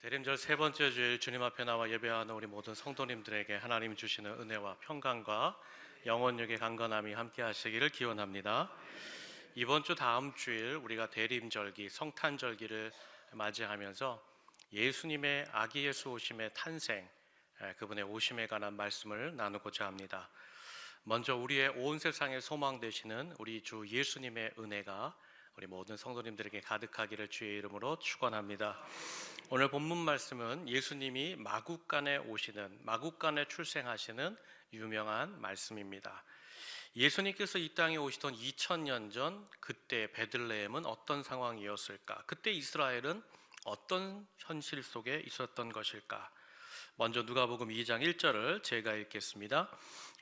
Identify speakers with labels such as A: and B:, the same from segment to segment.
A: 대림절 세 번째 주일 주님 앞에 나와 예배하는 우리 모든 성도님들에게 하나님 주시는 은혜와 평강과 영혼력의 강건함이 함께 하시기를 기원합니다. 이번 주 다음 주일 우리가 대림절기 성탄절기를 맞이하면서 예수님의 아기 예수 오심의 탄생, 그분의 오심에 관한 말씀을 나누고자 합니다. 먼저 우리의 온 세상의 소망 되시는 우리 주 예수님의 은혜가 우리 모든 성도님들에게 가득하기를 주의 이름으로 축원합니다. 오늘 본문 말씀은 예수님이 마국간에 오시는, 마국간에 출생하시는 유명한 말씀입니다. 예수님께서 이 땅에 오시던 2000년 전 그때 베들레헴은 어떤 상황이었을까? 그때 이스라엘은 어떤 현실 속에 있었던 것일까? 먼저 누가복음 2장 1절을 제가 읽겠습니다.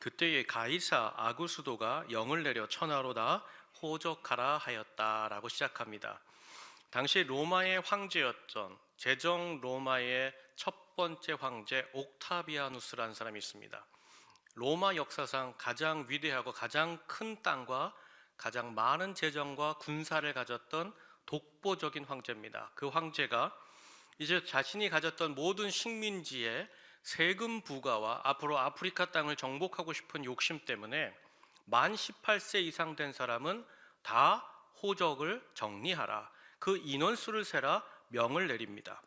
A: 그때에 가이사 아구스도가 영을 내려 천하로 다 호적하라 하였다라고 시작합니다. 당시 로마의 황제였던 제정 로마의 첫 번째 황제 옥타비아누스라는 사람이 있습니다. 로마 역사상 가장 위대하고 가장 큰 땅과 가장 많은 재정과 군사를 가졌던 독보적인 황제입니다. 그 황제가 이제 자신이 가졌던 모든 식민지의 세금 부과와 앞으로 아프리카 땅을 정복하고 싶은 욕심 때문에 만 18세 이상 된 사람은 다 호적을 정리하라, 그 인원수를 세라 명을 내립니다.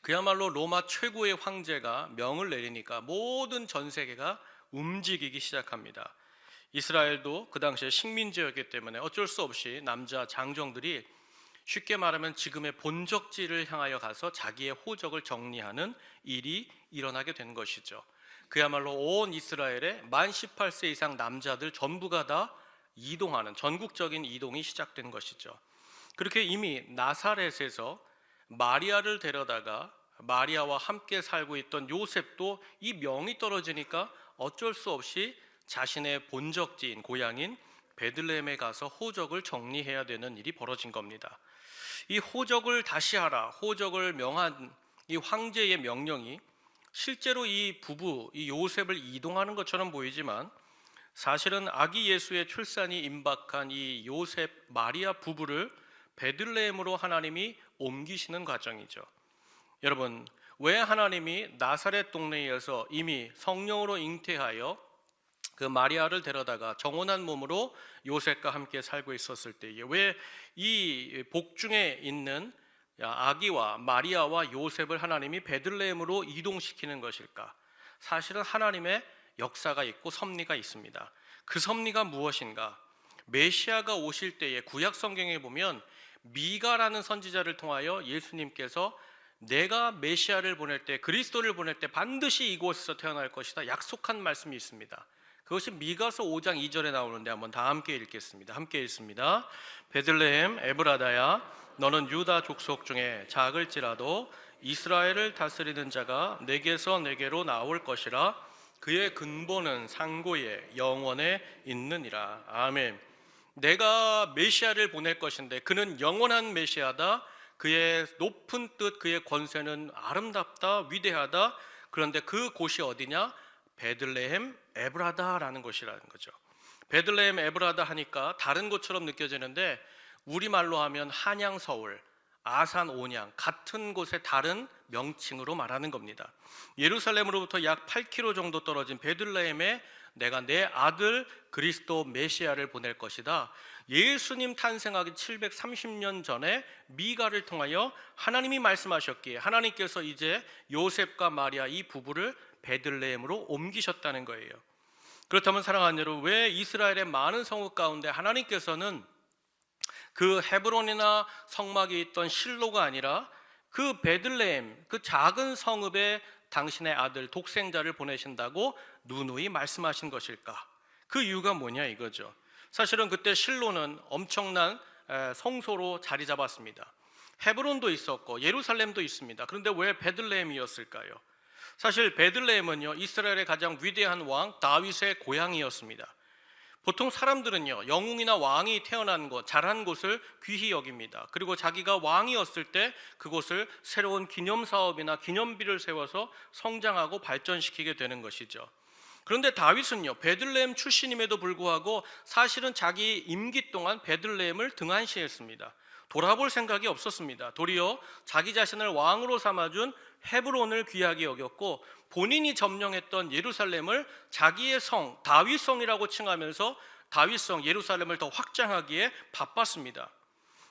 A: 그야말로 로마 최고의 황제가 명을 내리니까 모든 전 세계가 움직이기 시작합니다. 이스라엘도 그 당시에 식민지였기 때문에 어쩔 수 없이 남자 장정들이 쉽게 말하면 지금의 본적지를 향하여 가서 자기의 호적을 정리하는 일이 일어나게 된 것이죠. 그야말로 온 이스라엘의 만 18세 이상 남자들 전부가 다 이동하는 전국적인 이동이 시작된 것이죠. 그렇게 이미 나사렛에서 마리아를 데려다가 마리아와 함께 살고 있던 요셉도 이 명이 떨어지니까 어쩔 수 없이 자신의 본적지인 고향인 베들레헴에 가서 호적을 정리해야 되는 일이 벌어진 겁니다. 이 호적을 다시 하라, 호적을 명한 이 황제의 명령이 실제로 이 부부, 이 요셉을 이동하는 것처럼 보이지만 사실은 아기 예수의 출산이 임박한 이 요셉 마리아 부부를 베들레헴으로 하나님이 옮기시는 과정이죠. 여러분, 왜 하나님이 나사렛 동네에서 이미 성령으로 잉태하여 그 마리아를 데려다가 정혼한 몸으로 요셉과 함께 살고 있었을 때에 왜 이 복중에 있는 아기와 마리아와 요셉을 하나님이 베들레헴으로 이동시키는 것일까? 사실은 하나님의 역사가 있고 섭리가 있습니다. 그 섭리가 무엇인가? 메시아가 오실 때에 구약 성경에 보면 미가라는 선지자를 통하여 예수님께서 내가 메시아를 보낼 때, 그리스도를 보낼 때 반드시 이곳에서 태어날 것이다 약속한 말씀이 있습니다. 그것이 미가서 5장 2절에 나오는데 한번 다 함께 읽겠습니다. 함께 읽습니다. 베들레헴 에브라다야, 너는 유다 족속 중에 작을지라도 이스라엘을 다스리는 자가 내게서 내게로 나올 것이라. 그의 근본은 상고에 영원에 있느니라. 아멘. 내가 메시아를 보낼 것인데 그는 영원한 메시아다. 그의 높은 뜻, 그의 권세는 아름답다, 위대하다. 그런데 그 곳이 어디냐? 베들레헴 에브라다라는 곳이라는 거죠. 베들레헴 에브라다 하니까 다른 곳처럼 느껴지는데 우리말로 하면 한양 서울, 아산 온양 같은 곳의 다른 명칭으로 말하는 겁니다. 예루살렘으로부터 약 8km 정도 떨어진 베들레헴에 내가 내 아들 그리스도 메시아를 보낼 것이다. 예수님 탄생하기 730년 전에 미가를 통하여 하나님이 말씀하셨기에 하나님께서 이제 요셉과 마리아 이 부부를 베들레헴으로 옮기셨다는 거예요. 그렇다면 사랑하는 여러분, 왜 이스라엘의 많은 성읍 가운데 하나님께서는 그 헤브론이나 성막이 있던 실로가 아니라 그 베들레헴, 그 작은 성읍에 당신의 아들 독생자를 보내신다고 누누이 말씀하신 것일까? 그 이유가 뭐냐 이거죠. 사실은 그때 실로는 엄청난 성소로 자리 잡았습니다. 헤브론도 있었고 예루살렘도 있습니다. 그런데 왜 베들레헴이었을까요? 사실 베들레헴은요, 이스라엘의 가장 위대한 왕 다윗의 고향이었습니다. 보통 사람들은요, 영웅이나 왕이 태어난 곳, 자란 곳을 귀히 여깁니다. 그리고 자기가 왕이었을 때 그곳을 새로운 기념사업이나 기념비를 세워서 성장하고 발전시키게 되는 것이죠. 그런데 다윗은요, 베들레헴 출신임에도 불구하고 사실은 자기 임기 동안 베들레헴을 등한시했습니다. 돌아볼 생각이 없었습니다. 도리어 자기 자신을 왕으로 삼아준 헤브론을 귀하게 여겼고 본인이 점령했던 예루살렘을 자기의 성 다윗성이라고 칭하면서 다윗성 예루살렘을 더 확장하기에 바빴습니다.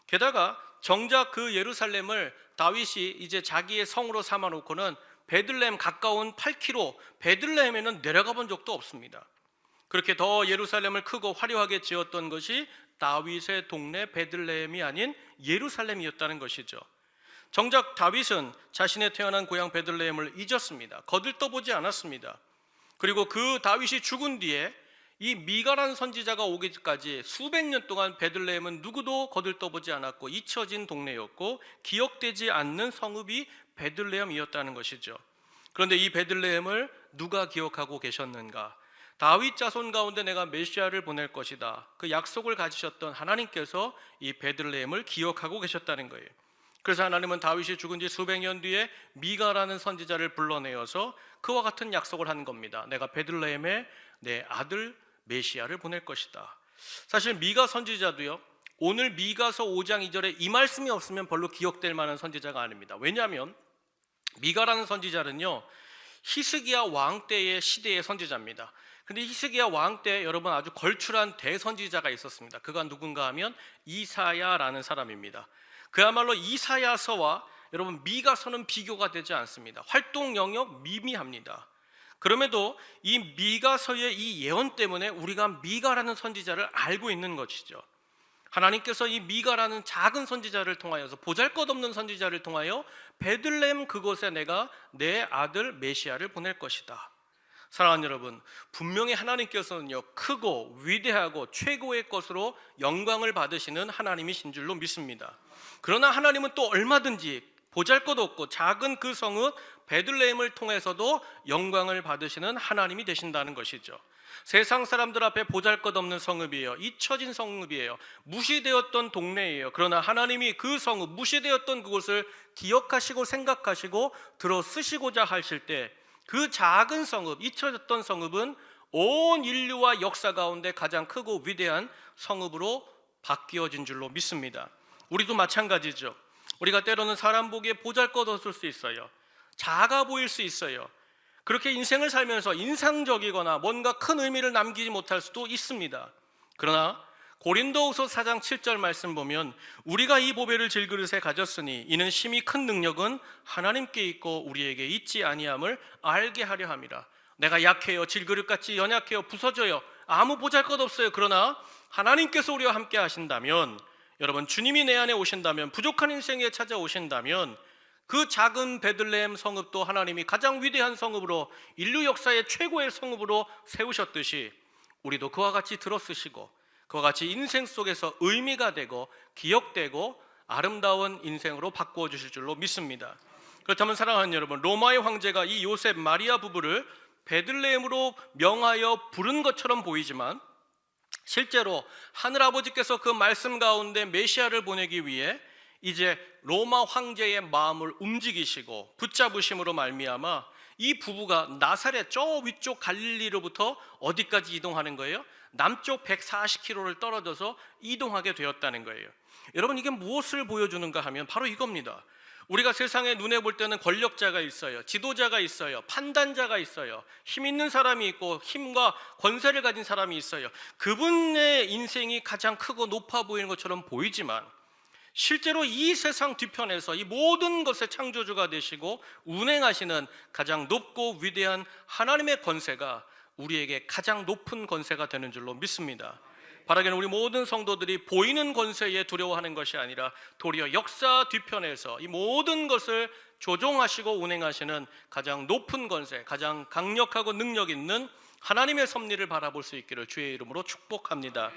A: 게다가 정작 그 예루살렘을 다윗이 이제 자기의 성으로 삼아놓고는 베들레헴 가까운 8km 베들레헴에는 내려가 본 적도 없습니다. 그렇게 더 예루살렘을 크고 화려하게 지었던 것이 다윗의 동네 베들레헴이 아닌 예루살렘이었다는 것이죠. 정작 다윗은 자신의 태어난 고향 베들레헴을 잊었습니다. 거들떠보지 않았습니다. 그리고 그 다윗이 죽은 뒤에 이 미가라는 선지자가 오기까지 수백 년 동안 베들레헴은 누구도 거들떠보지 않았고 잊혀진 동네였고 기억되지 않는 성읍이 베들레헴이었다는 것이죠. 그런데 이 베들레헴을 누가 기억하고 계셨는가? 다윗 자손 가운데 내가 메시아를 보낼 것이다. 그 약속을 가지셨던 하나님께서 이 베들레헴을 기억하고 계셨다는 거예요. 그래서 하나님은 다윗이 죽은 지 수백 년 뒤에 미가라는 선지자를 불러내어서 그와 같은 약속을 한 겁니다. 내가 베들레헴에 내 아들 메시아를 보낼 것이다. 사실 미가 선지자도요, 오늘 미가서 5장 2절에 이 말씀이 없으면 별로 기억될 만한 선지자가 아닙니다. 왜냐하면 미가라는 선지자는요, 히스기야 왕 때의 시대의 선지자입니다. 근데 히스기야 왕 때 여러분 아주 걸출한 대선지자가 있었습니다. 그가 누군가 하면 이사야라는 사람입니다. 그야말로 이사야서와 여러분 미가서는 비교가 되지 않습니다. 활동 영역 미미합니다. 그럼에도 이 미가서의 이 예언 때문에 우리가 미가라는 선지자를 알고 있는 것이죠. 하나님께서 이 미가라는 작은 선지자를 통하여서 보잘것없는 선지자를 통하여 베들레헴 그곳에 내가 내 아들 메시아를 보낼 것이다. 사랑하는 여러분, 분명히 하나님께서는요 크고 위대하고 최고의 것으로 영광을 받으시는 하나님이신 줄로 믿습니다. 그러나 하나님은 또 얼마든지 보잘것없고 작은 그 성읍 베들레헴을 통해서도 영광을 받으시는 하나님이 되신다는 것이죠. 세상 사람들 앞에 보잘것없는 성읍이에요. 잊혀진 성읍이에요. 무시되었던 동네예요. 그러나 하나님이 그 성읍, 무시되었던 그곳을 기억하시고 생각하시고 들어 쓰시고자 하실 때 그 작은 성읍, 잊혀졌던 성읍은 온 인류와 역사 가운데 가장 크고 위대한 성읍으로 바뀌어진 줄로 믿습니다. 우리도 마찬가지죠. 우리가 때로는 사람 보기에 보잘것없을 수 있어요. 작아 보일 수 있어요. 그렇게 인생을 살면서 인상적이거나 뭔가 큰 의미를 남기지 못할 수도 있습니다. 그러나 고린도후서 4장 7절 말씀 보면 우리가 이 보배를 질그릇에 가졌으니 이는 심히 큰 능력은 하나님께 있고 우리에게 있지 아니함을 알게 하려 함이라. 내가 약해요. 질그릇같이 연약해요. 부서져요. 아무 보잘것없어요. 그러나 하나님께서 우리와 함께 하신다면, 여러분 주님이 내 안에 오신다면, 부족한 인생에 찾아오신다면 그 작은 베들레헴 성읍도 하나님이 가장 위대한 성읍으로, 인류 역사의 최고의 성읍으로 세우셨듯이 우리도 그와 같이 들어쓰시고 그와 같이 인생 속에서 의미가 되고 기억되고 아름다운 인생으로 바꾸어 주실 줄로 믿습니다. 그렇다면 사랑하는 여러분, 로마의 황제가 이 요셉 마리아 부부를 베들레헴으로 명하여 부른 것처럼 보이지만 실제로 하늘아버지께서 그 말씀 가운데 메시아를 보내기 위해 이제 로마 황제의 마음을 움직이시고 붙잡으심으로 말미암아 이 부부가 나사렛 저 위쪽 갈릴리로부터 어디까지 이동하는 거예요? 남쪽 140km를 떨어져서 이동하게 되었다는 거예요. 여러분, 이게 무엇을 보여주는가 하면 바로 이겁니다. 우리가 세상에 눈에 볼 때는 권력자가 있어요. 지도자가 있어요. 판단자가 있어요. 힘 있는 사람이 있고 힘과 권세를 가진 사람이 있어요. 그분의 인생이 가장 크고 높아 보이는 것처럼 보이지만 실제로 이 세상 뒤편에서 이 모든 것의 창조주가 되시고 운행하시는 가장 높고 위대한 하나님의 권세가 우리에게 가장 높은 권세가 되는 줄로 믿습니다. 바라기는 우리 모든 성도들이 보이는 권세에 두려워하는 것이 아니라 도리어 역사 뒤편에서 이 모든 것을 조종하시고 운행하시는 가장 높은 권세, 가장 강력하고 능력 있는 하나님의 섭리를 바라볼 수 있기를 주의 이름으로 축복합니다.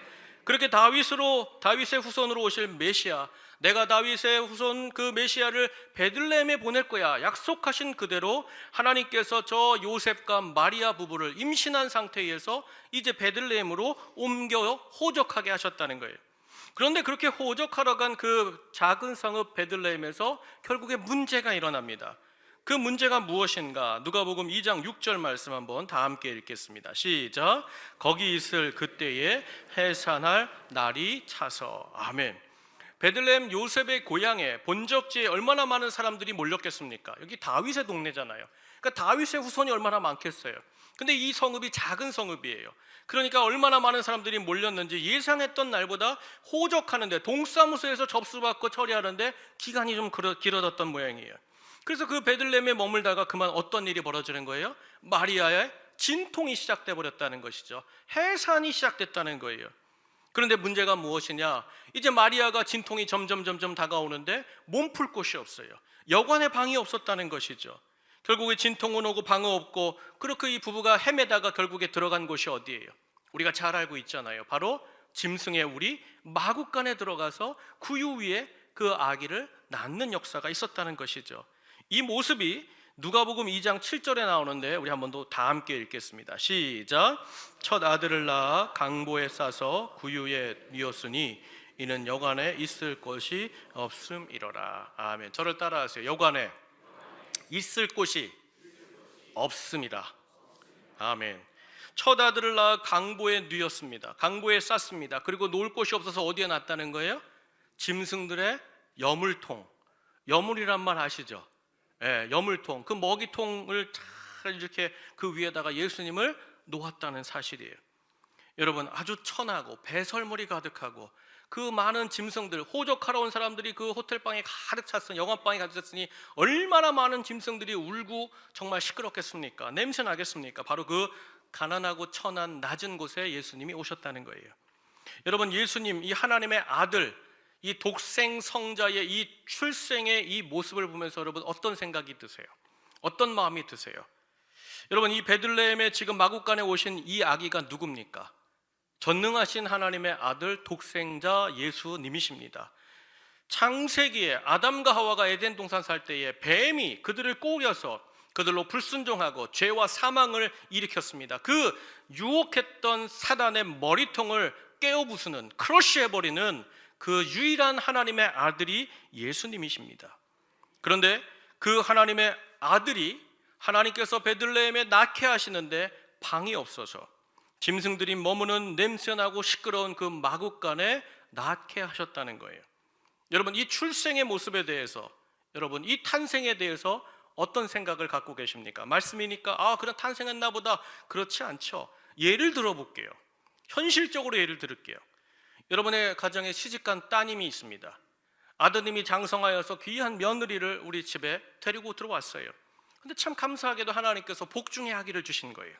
A: 그렇게 다윗의 후손으로 오실 메시아, 내가 다윗의 후손 그 메시아를 베들레헴에 보낼 거야 약속하신 그대로 하나님께서 저 요셉과 마리아 부부를 임신한 상태에서 이제 베들레헴으로 옮겨 호적하게 하셨다는 거예요. 그런데 그렇게 호적하러 간 그 작은 성읍 베들레헴에서 결국에 문제가 일어납니다. 그 문제가 무엇인가? 누가복음 2장 6절 말씀 한번 다 함께 읽겠습니다. 시작. 거기 있을 그때에 해산할 날이 차서. 아멘. 베들레헴 요셉의 고향에 본적지에 얼마나 많은 사람들이 몰렸겠습니까? 여기 다윗의 동네잖아요. 그러니까 다윗의 후손이 얼마나 많겠어요. 근데 이 성읍이 작은 성읍이에요. 그러니까 얼마나 많은 사람들이 몰렸는지 예상했던 날보다 호적하는데, 동사무소에서 접수받고 처리하는데 기간이 좀 길어졌던 모양이에요. 그래서 그 베들레헴에 머물다가 그만 어떤 일이 벌어지는 거예요? 마리아의 진통이 시작돼 버렸다는 것이죠. 해산이 시작됐다는 거예요. 그런데 문제가 무엇이냐? 이제 마리아가 진통이 점점 다가오는데 몸풀 곳이 없어요. 여관에 방이 없었다는 것이죠. 결국에 진통은 오고 방은 없고, 그렇게 이 부부가 헤매다가 결국에 들어간 곳이 어디예요? 우리가 잘 알고 있잖아요. 바로 짐승의 우리 마구간에 들어가서 구유 위에 그 아기를 낳는 역사가 있었다는 것이죠. 이 모습이 누가복음 2장 7절에 나오는데 우리 한번 더 다 함께 읽겠습니다. 시작. 첫 아들을 낳아 강보에 싸서 구유에 뉘었으니 이는 여관에 있을 곳이 없음이로라. 아멘. 저를 따라하세요. 여관에 있을 곳이 없습니다. 아멘. 첫 아들을 낳아 강보에 뉘었습니다. 강보에 쌌습니다. 그리고 놓을 곳이 없어서 어디에 놨다는 거예요? 짐승들의 여물통. 여물이란 말 아시죠? 예, 여물통. 그 먹이통을 잘 이렇게 그 위에다가 예수님을 놓았다는 사실이에요. 여러분, 아주 천하고 배설물이 가득하고 그 많은 짐승들, 호적하러 온 사람들이 그 호텔방에 가득 찼으니, 영화방에 가득 찼으니 얼마나 많은 짐승들이 울고 정말 시끄럽겠습니까? 냄새 나겠습니까? 바로 그 가난하고 천한 낮은 곳에 예수님이 오셨다는 거예요. 여러분, 예수님, 이 하나님의 아들, 이 독생 성자의 이 출생의 이 모습을 보면서 여러분 어떤 생각이 드세요? 어떤 마음이 드세요? 여러분, 이 베들레헴에 지금 마구간에 오신 이 아기가 누굽니까? 전능하신 하나님의 아들 독생자 예수님이십니다. 창세기에 아담과 하와가 에덴 동산 살 때에 뱀이 그들을 꼬여서 그들로 불순종하고 죄와 사망을 일으켰습니다. 그 유혹했던 사단의 머리통을 깨어 부수는, 크러쉬해버리는 그 유일한 하나님의 아들이 예수님이십니다. 그런데 그 하나님의 아들이 하나님께서 베들레헴에 낳게 하시는데 방이 없어서 짐승들이 머무는 냄새나고 시끄러운 그 마구간에 낳게 하셨다는 거예요. 여러분, 이 출생의 모습에 대해서, 여러분 이 탄생에 대해서 어떤 생각을 갖고 계십니까? 말씀이니까 그냥 탄생했나 보다. 그렇지 않죠. 예를 들어볼게요. 현실적으로 예를 들을게요. 여러분의 가정에 시집간 따님이 있습니다. 아드님이 장성하여서 귀한 며느리를 우리 집에 데리고 들어왔어요. 근데 참 감사하게도 하나님께서 복중의 아기를 주신 거예요.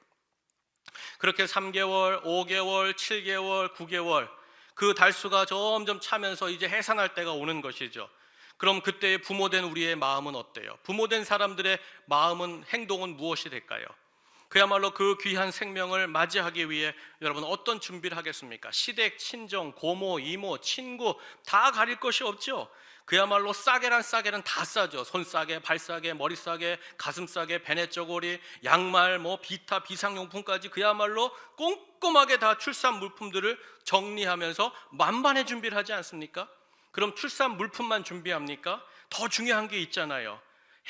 A: 그렇게 3개월, 5개월, 7개월, 9개월 그 달수가 점점 차면서 이제 해산할 때가 오는 것이죠. 그럼 그때의 부모된 우리의 마음은 어때요? 부모된 사람들의 마음은, 행동은 무엇이 될까요? 그야말로 그 귀한 생명을 맞이하기 위해 여러분 어떤 준비를 하겠습니까? 시댁, 친정, 고모, 이모, 친구 다 가릴 것이 없죠. 그야말로 싸게란 싸게는 다 싸죠. 손 싸게, 발 싸게, 머리 싸게, 가슴 싸게, 베네저고리, 양말, 비타, 비상용품까지 그야말로 꼼꼼하게 다 출산 물품들을 정리하면서 만반의 준비를 하지 않습니까? 그럼 출산 물품만 준비합니까? 더 중요한 게 있잖아요.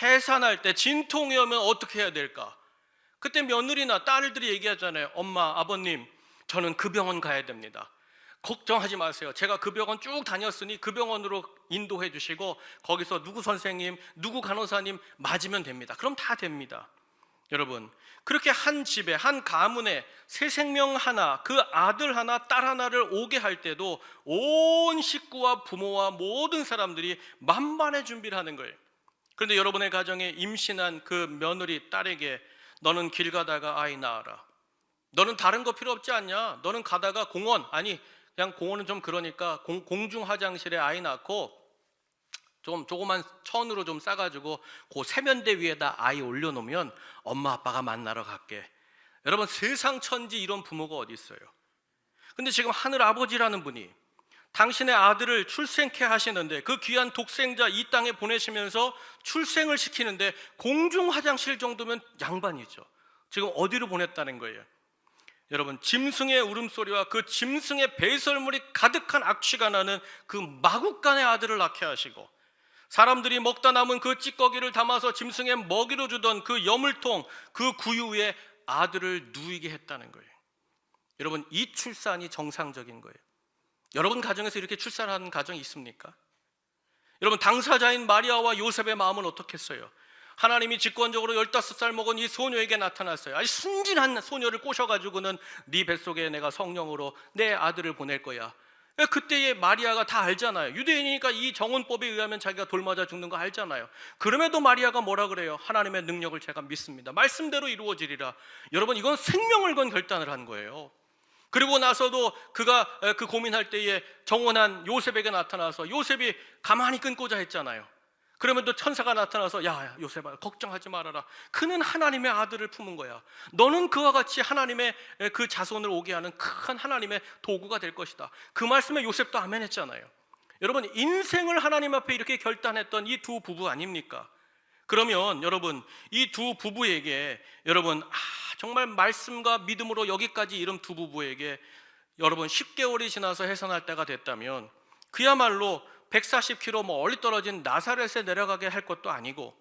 A: 해산할 때 진통이 오면 어떻게 해야 될까? 그때 며느리나 딸들이 얘기하잖아요. 엄마, 아버님, 저는 그 병원 가야 됩니다. 걱정하지 마세요. 제가 그 병원 쭉 다녔으니 그 병원으로 인도해 주시고 거기서 누구 선생님, 누구 간호사님 맞으면 됩니다. 그럼 다 됩니다. 여러분, 그렇게 한 집에, 한 가문에 새 생명 하나, 그 아들 하나, 딸 하나를 오게 할 때도 온 식구와 부모와 모든 사람들이 만반의 준비를 하는 거예요. 그런데 여러분의 가정에 임신한 그 며느리 딸에게 너는 길 가다가 아이 낳아라. 너는 다른 거 필요 없지 않냐? 너는 가다가 공원, 아니 그냥 공원은 좀 그러니까 공중 화장실에 아이 낳고 좀 조그만 천으로 좀 싸가지고 그 세면대 위에다 아이 올려놓으면 엄마 아빠가 만나러 갈게. 여러분, 세상 천지 이런 부모가 어디 있어요? 근데 지금 하늘 아버지라는 분이 당신의 아들을 출생케 하시는데, 그 귀한 독생자 이 땅에 보내시면서 출생을 시키는데 공중 화장실 정도면 양반이죠. 지금 어디로 보냈다는 거예요? 여러분, 짐승의 울음소리와 그 짐승의 배설물이 가득한 악취가 나는 그 마구간의 아들을 낳게 하시고, 사람들이 먹다 남은 그 찌꺼기를 담아서 짐승의 먹이로 주던 그 여물통, 그 구유 위에 아들을 누이게 했다는 거예요. 여러분, 이 출산이 정상적인 거예요. 여러분 가정에서 이렇게 출산하는 가정이 있습니까? 여러분 당사자인 마리아와 요셉의 마음은 어떻겠어요? 하나님이 직권적으로 15살 먹은 이 소녀에게 나타났어요. 아주 순진한 소녀를 꼬셔가지고는 네 뱃속에 내가 성령으로 내 아들을 보낼 거야. 그때의 마리아가 다 알잖아요. 유대인이니까 이 정혼법에 의하면 자기가 돌 맞아 죽는 거 알잖아요. 그럼에도 마리아가 뭐라 그래요? 하나님의 능력을 제가 믿습니다. 말씀대로 이루어지리라. 여러분 이건 생명을 건 결단을 한 거예요. 그리고 나서도 그가 그 고민할 때에 정혼한 요셉에게 나타나서 요셉이 가만히 끊고자 했잖아요. 그러면 또 천사가 나타나서 야 요셉아 걱정하지 말아라. 그는 하나님의 아들을 품은 거야. 너는 그와 같이 하나님의 그 자손을 오게 하는 큰 하나님의 도구가 될 것이다. 그 말씀에 요셉도 아멘 했잖아요. 여러분 인생을 하나님 앞에 이렇게 결단했던 이 두 부부 아닙니까? 그러면 여러분 이 두 부부에게 여러분 정말 말씀과 믿음으로 여기까지 이른 두 부부에게 여러분 10개월이 지나서 해산할 때가 됐다면 그야말로 140km 멀리 떨어진 나사렛에 내려가게 할 것도 아니고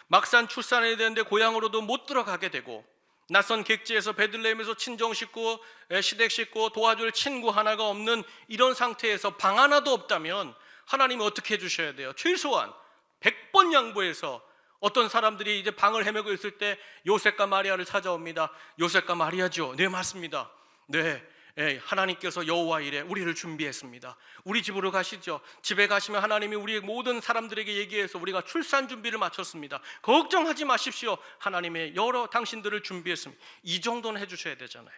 A: 막상 출산해야 되는데 고향으로도 못 들어가게 되고 낯선 객지에서 베들레헴에서 친정 식구, 시댁 식구 도와줄 친구 하나가 없는 이런 상태에서 방 하나도 없다면 하나님이 어떻게 해주셔야 돼요? 최소한 100번 양보해서 어떤 사람들이 이제 방을 헤매고 있을 때 요셉과 마리아를 찾아옵니다. 요셉과 마리아죠. 네 맞습니다. 네 하나님께서 여호와 이래 우리를 준비했습니다. 우리 집으로 가시죠. 집에 가시면 하나님이 우리 모든 사람들에게 얘기해서 우리가 출산 준비를 마쳤습니다. 걱정하지 마십시오. 하나님의 여러 당신들을 준비했습니다. 이 정도는 해주셔야 되잖아요.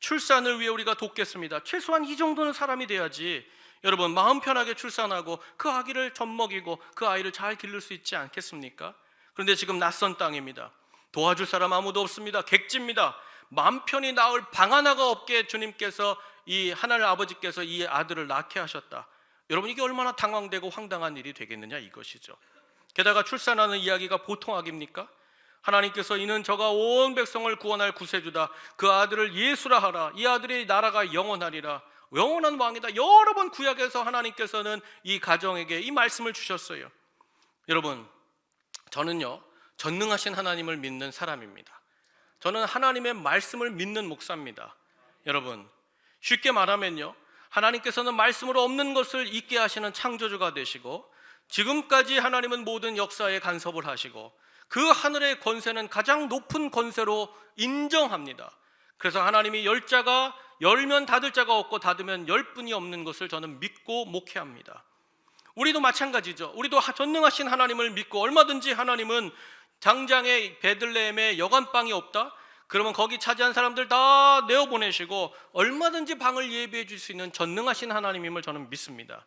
A: 출산을 위해 우리가 돕겠습니다. 최소한 이 정도는 사람이 돼야지 여러분 마음 편하게 출산하고 그 아기를 젖먹이고 그 아이를 잘 기를 수 있지 않겠습니까? 그런데 지금 낯선 땅입니다. 도와줄 사람 아무도 없습니다. 객지입니다. 마음 편히 낳을 방 하나가 없게 주님께서 이 하나님 아버지께서 이 아들을 낳게 하셨다. 여러분 이게 얼마나 당황되고 황당한 일이 되겠느냐 이것이죠. 게다가 출산하는 이야기가 보통 악입니까? 하나님께서 이는 저가 온 백성을 구원할 구세주다. 그 아들을 예수라 하라. 이 아들의 나라가 영원하리라. 영원한 왕이다. 여러 번 구약에서 하나님께서는 이 가정에게 이 말씀을 주셨어요. 여러분 저는요 전능하신 하나님을 믿는 사람입니다. 저는 하나님의 말씀을 믿는 목사입니다. 여러분 쉽게 말하면요 하나님께서는 말씀으로 없는 것을 있게 하시는 창조주가 되시고 지금까지 하나님은 모든 역사에 간섭을 하시고 그 하늘의 권세는 가장 높은 권세로 인정합니다. 그래서 하나님이 열 자가 열면 닫을 자가 없고 닫으면 열 분이 없는 것을 저는 믿고 목회합니다. 우리도 마찬가지죠. 우리도 전능하신 하나님을 믿고 얼마든지 하나님은 당장에 베들레헴에 여관방이 없다? 그러면 거기 차지한 사람들 다 내어보내시고 얼마든지 방을 예비해 줄 수 있는 전능하신 하나님임을 저는 믿습니다.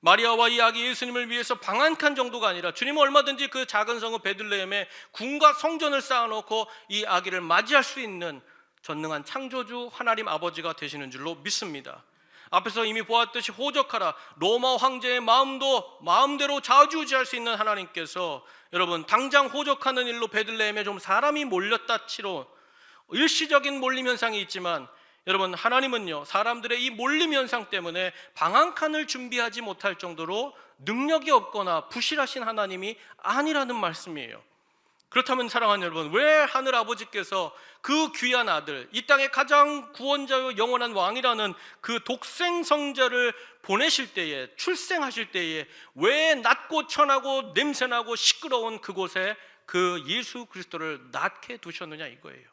A: 마리아와 이 아기 예수님을 위해서 방 한 칸 정도가 아니라 주님은 얼마든지 그 작은 성읍 베들레헴에 궁과 성전을 쌓아놓고 이 아기를 맞이할 수 있는 전능한 창조주 하나님 아버지가 되시는 줄로 믿습니다. 앞에서 이미 보았듯이 호적하라. 로마 황제의 마음도 마음대로 좌지우지할 수 있는 하나님께서 여러분 당장 호적하는 일로 베들레헴에 좀 사람이 몰렸다 치로 일시적인 몰림 현상이 있지만 여러분 하나님은요 사람들의 이 몰림 현상 때문에 방 한 칸을 준비하지 못할 정도로 능력이 없거나 부실하신 하나님이 아니라는 말씀이에요. 그렇다면 사랑하는 여러분 왜 하늘 아버지께서 그 귀한 아들 이 땅의 가장 구원자요 영원한 왕이라는 그 독생 성자를 보내실 때에 출생하실 때에 왜 낮고 천하고 냄새나고 시끄러운 그곳에 그 예수 그리스도를 낳게 두셨느냐 이거예요.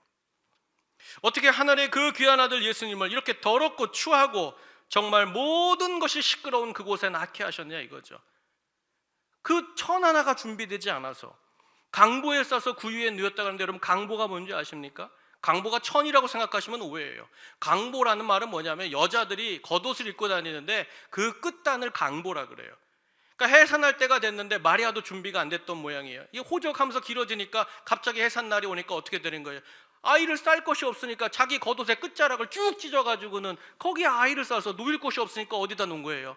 A: 어떻게 하늘의 그 귀한 아들 예수님을 이렇게 더럽고 추하고 정말 모든 것이 시끄러운 그곳에 낳게 하셨냐 이거죠. 그 천 하나가 준비되지 않아서 강보에 싸서 구유에 누였다 그러는데 여러분 강보가 뭔지 아십니까? 강보가 천이라고 생각하시면 오해예요. 강보라는 말은 뭐냐면 여자들이 겉옷을 입고 다니는데 그 끝단을 강보라 그래요. 그러니까 해산할 때가 됐는데 마리아도 준비가 안 됐던 모양이에요. 이 호적하면서 길어지니까 갑자기 해산날이 오니까 어떻게 되는 거예요? 아이를 쌀 것이 없으니까 자기 겉옷의 끝자락을 쭉 찢어가지고는 거기에 아이를 싸서 누일 곳이 없으니까 어디다 놓은 거예요?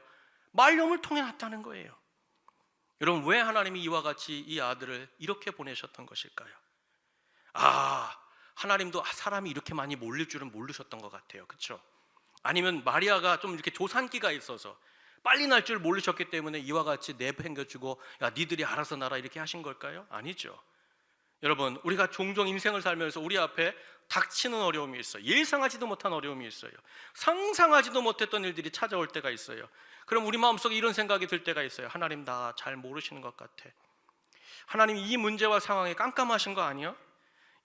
A: 말름을 통해 놨다는 거예요. 여러분 왜 하나님이 이와 같이 이 아들을 이렇게 보내셨던 것일까요? 하나님도 사람이 이렇게 많이 몰릴 줄은 모르셨던 것 같아요. 그렇죠? 아니면 마리아가 좀 이렇게 조산기가 있어서 빨리 날 줄 모르셨기 때문에 이와 같이 내팽겨주고 야 니들이 알아서 나라 이렇게 하신 걸까요? 아니죠. 여러분, 우리가 종종 인생을 살면서 우리 앞에 닥치는 어려움이 있어요. 예상하지도 못한 어려움이 있어요. 상상하지도 못했던 일들이 찾아올 때가 있어요. 그럼 우리 마음속에 이런 생각이 들 때가 있어요. 하나님, 나 잘 모르시는 것 같아. 하나님, 이 문제와 상황에 깜깜하신 거 아니야?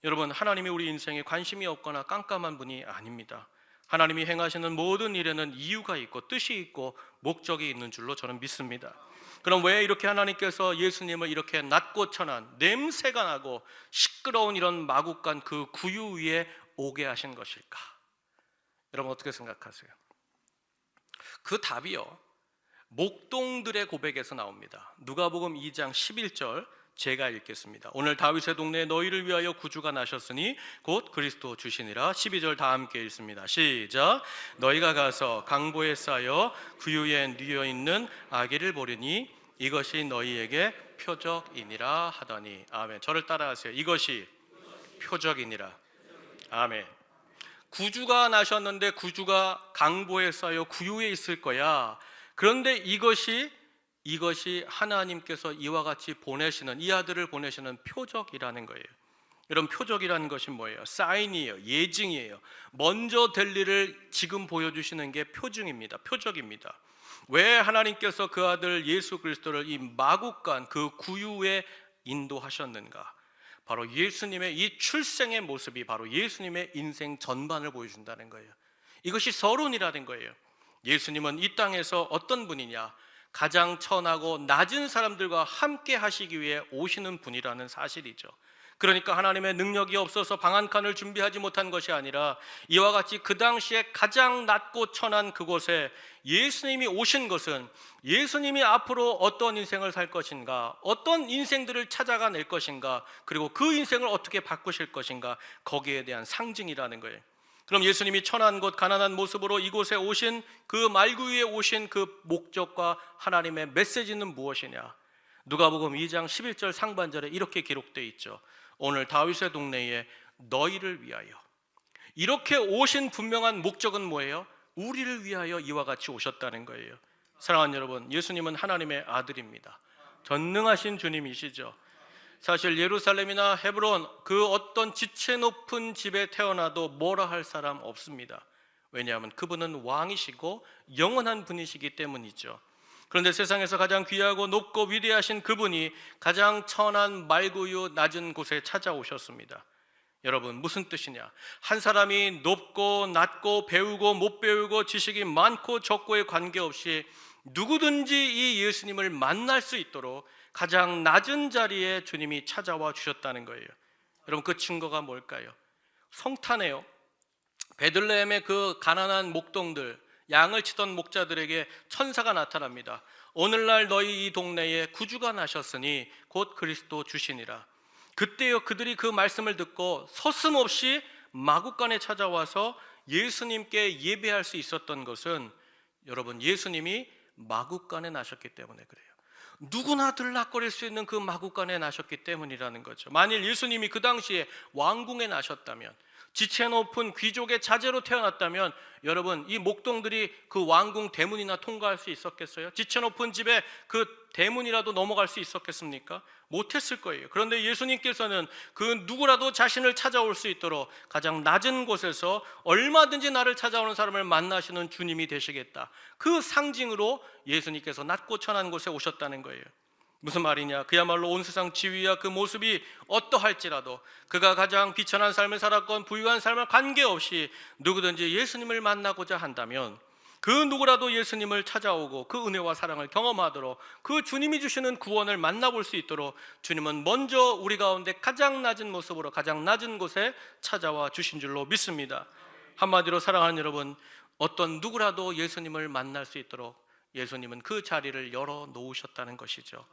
A: 여러분, 하나님이 우리 인생에 관심이 없거나 깜깜한 분이 아닙니다. 하나님이 행하시는 모든 일에는 이유가 있고 뜻이 있고 목적이 있는 줄로 저는 믿습니다. 그럼 왜 이렇게 하나님께서 예수님을 이렇게 낮고 천한 냄새가 나고 시끄러운 이런 마구간 그 구유 위에 오게 하신 것일까? 여러분, 어떻게 생각하세요? 그 답이요, 목동들의 고백에서 나옵니다. 누가복음 2장 11절 제가 읽겠습니다. 오늘 다윗의 동네에 너희를 위하여 구주가 나셨으니 곧 그리스도 주시니라. 12절 다 함께 읽습니다. 시작. 너희가 가서 강보에 쌓여 구유에 뉘어 있는 아기를 보리니 이것이 너희에게 표적이니라 하더니. 아멘. 저를 따라하세요. 이것이 표적이니라. 아멘. 구주가 나셨는데 구주가 강보에 쌓여 구유에 있을 거야. 그런데 이것이 하나님께서 이와 같이 보내시는, 이 아들을 보내시는 표적이라는 거예요. 여러분, 표적이라는 것이 뭐예요? 사인이에요. 예증이에요. 먼저 될 일을 지금 보여주시는 게 표징입니다. 표적입니다. 왜 하나님께서 그 아들 예수 그리스도를 이 마구간 그 구유에 인도하셨는가? 바로 예수님의 이 출생의 모습이 바로 예수님의 인생 전반을 보여준다는 거예요. 이것이 서론이라는 거예요. 예수님은 이 땅에서 어떤 분이냐? 가장 천하고 낮은 사람들과 함께 하시기 위해 오시는 분이라는 사실이죠. 그러니까 하나님의 능력이 없어서 방한칸을 준비하지 못한 것이 아니라 이와 같이 그 당시에 가장 낮고 천한 그곳에 예수님이 오신 것은 예수님이 앞으로 어떤 인생을 살 것인가, 어떤 인생들을 찾아가 낼 것인가, 그리고 그 인생을 어떻게 바꾸실 것인가, 거기에 대한 상징이라는 거예요. 그럼 예수님이 천한 곳 가난한 모습으로 이곳에 오신 그 말구유에 오신 그 목적과 하나님의 메시지는 무엇이냐? 누가복음 2장 11절 상반절에 이렇게 기록되어 있죠. 오늘 다윗의 동네에 너희를 위하여. 이렇게 오신 분명한 목적은 뭐예요? 우리를 위하여 이와 같이 오셨다는 거예요. 사랑하는 여러분, 예수님은 하나님의 아들입니다. 전능하신 주님이시죠. 사실 예루살렘이나 헤브론 그 어떤 지체 높은 집에 태어나도 뭐라 할 사람 없습니다. 왜냐하면 그분은 왕이시고 영원한 분이시기 때문이죠. 그런데 세상에서 가장 귀하고 높고 위대하신 그분이 가장 천한 말구유 낮은 곳에 찾아오셨습니다. 여러분, 무슨 뜻이냐? 한 사람이 높고 낮고 배우고 못 배우고 지식이 많고 적고에 관계없이 누구든지 이 예수님을 만날 수 있도록 가장 낮은 자리에 주님이 찾아와 주셨다는 거예요. 여러분, 그 증거가 뭘까요? 성탄에요, 베들레헴의 그 가난한 목동들, 양을 치던 목자들에게 천사가 나타납니다. 오늘날 너희 이 동네에 구주가 나셨으니 곧 그리스도 주시니라. 그때요, 그들이 그 말씀을 듣고 서슴없이 마구간에 찾아와서 예수님께 예배할 수 있었던 것은, 여러분, 예수님이 마구간에 나셨기 때문에 그래요. 누구나 들락거릴 수 있는 그 마구간에 나셨기 때문이라는 거죠. 만일 예수님이 그 당시에 왕궁에 나셨다면, 지체 높은 귀족의 자제로 태어났다면, 여러분, 이 목동들이 그 왕궁 대문이나 통과할 수 있었겠어요? 지체 높은 집에 그 대문이라도 넘어갈 수 있었겠습니까? 못했을 거예요. 그런데 예수님께서는 그 누구라도 자신을 찾아올 수 있도록 가장 낮은 곳에서 얼마든지 나를 찾아오는 사람을 만나시는 주님이 되시겠다, 그 상징으로 예수님께서 낮고 천한 곳에 오셨다는 거예요. 무슨 말이냐? 그야말로 온 세상 지위와 그 모습이 어떠할지라도 그가 가장 비천한 삶을 살았건 부유한 삶을 관계없이 누구든지 예수님을 만나고자 한다면 그 누구라도 예수님을 찾아오고 그 은혜와 사랑을 경험하도록, 그 주님이 주시는 구원을 만나볼 수 있도록 주님은 먼저 우리 가운데 가장 낮은 모습으로 가장 낮은 곳에 찾아와 주신 줄로 믿습니다. 한마디로 사랑하는 여러분, 어떤 누구라도 예수님을 만날 수 있도록 예수님은 그 자리를 열어 놓으셨다는 것이죠.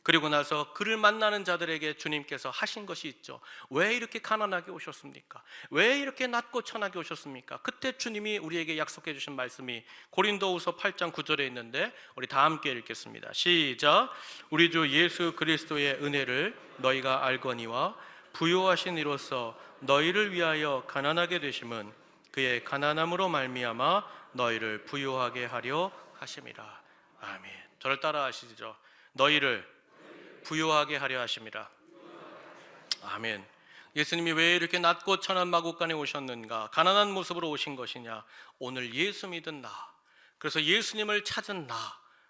A: 그리고 나서 그를 만나는 자들에게 주님께서 하신 것이 있죠. 왜 이렇게 가난하게 오셨습니까? 왜 이렇게 낮고 천하게 오셨습니까? 그때 주님이 우리에게 약속해 주신 말씀이 고린도후서 8장 9절에 있는데 우리 다 함께 읽겠습니다. 시작. 우리 주 예수 그리스도의 은혜를 너희가 알거니와 부요하신 이로써 너희를 위하여 가난하게 되심은 그의 가난함으로 말미암아 너희를 부요하게 하려 하심이라. 아멘. 저를 따라 하시죠. 너희를 부요하게 하려 하심이라. 아멘. 예수님이 왜 이렇게 낮고 천한 마국간에 오셨는가? 가난한 모습으로 오신 것이냐? 오늘 예수 믿은 나, 그래서 예수님을 찾은 나,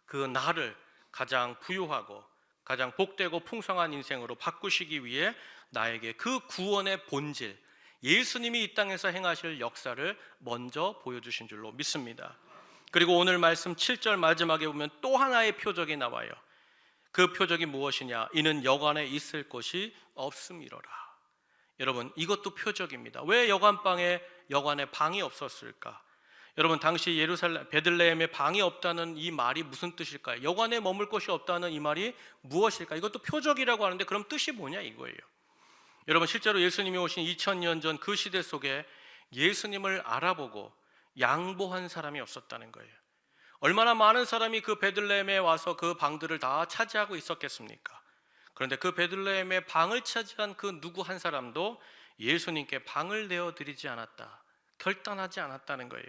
A: 그 나를 가장 부유하고 가장 복되고 풍성한 인생으로 바꾸시기 위해 나에게 그 구원의 본질, 예수님이 이 땅에서 행하실 역사를 먼저 보여주신 줄로 믿습니다. 그리고 오늘 말씀 7절 마지막에 보면 또 하나의 표적이 나와요. 그 표적이 무엇이냐? 이는 여관에 있을 곳이 없음이로라. 여러분, 이것도 표적입니다. 왜 여관에 방이 없었을까? 여러분, 당시 예루살렘 베들레헴에 방이 없다는 이 말이 무슨 뜻일까요? 여관에 머물 곳이 없다는 이 말이 무엇일까? 이것도 표적이라고 하는데 그럼 뜻이 뭐냐 이거예요. 여러분, 실제로 예수님이 오신 2000년 전 그 시대 속에 예수님을 알아보고 양보한 사람이 없었다는 거예요. 얼마나 많은 사람이 그 베들레헴에 와서 그 방들을 다 차지하고 있었겠습니까? 그런데 그 베들레헴의 방을 차지한 그 누구 한 사람도 예수님께 방을 내어드리지 않았다, 결단하지 않았다는 거예요.